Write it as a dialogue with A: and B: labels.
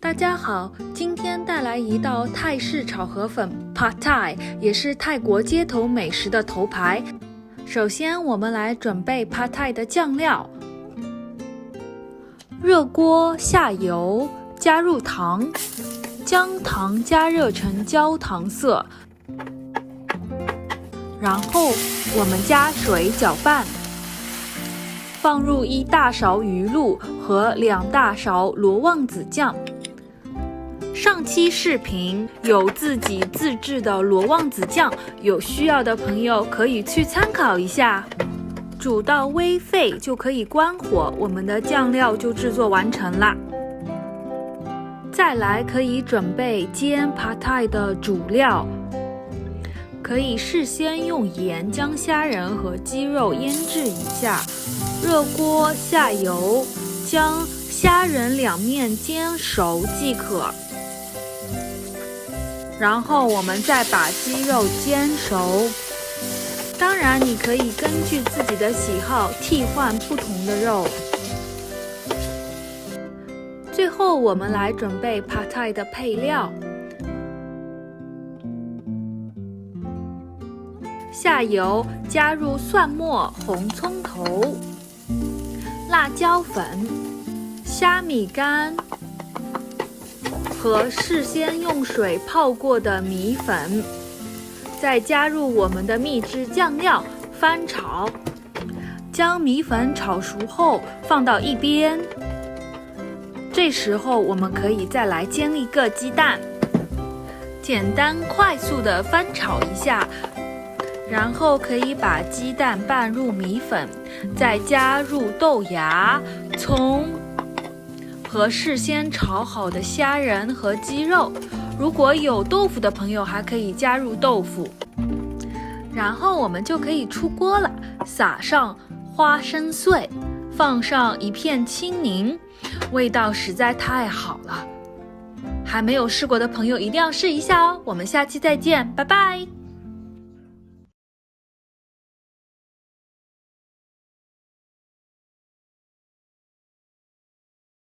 A: 大家好，今天带来一道泰式炒河粉 Pad Thai， 也是泰国街头美食的头牌。首先我们来准备 Pad Thai 的酱料。热锅下油，加入糖，将糖加热成焦糖色，然后我们加水搅拌，放入1大勺鱼露和2大勺罗望子酱。上期视频有自己自制的罗望子酱，有需要的朋友可以去参考一下。煮到微沸就可以关火，我们的酱料就制作完成啦。再来可以准备煎 Pad Thai 的主料，可以事先用盐将虾仁和鸡肉腌制一下。热锅下油，将虾仁两面煎熟即可。然后我们再把鸡肉煎熟，当然你可以根据自己的喜好替换不同的肉。最后我们来准备 Pad Thai 的配料，下油加入蒜末、红葱头、辣椒粉、虾米干和事先用水泡过的米粉，再加入我们的秘制酱料，翻炒，将米粉炒熟后放到一边。这时候我们可以再来煎1个鸡蛋，简单快速的翻炒一下，然后可以把鸡蛋拌入米粉，再加入豆芽、葱和事先炒好的虾仁和鸡肉，如果有豆腐的朋友还可以加入豆腐。然后我们就可以出锅了，撒上花生碎，放上1片青柠，味道实在太好了。还没有试过的朋友一定要试一下哦。我们下期再见，拜拜。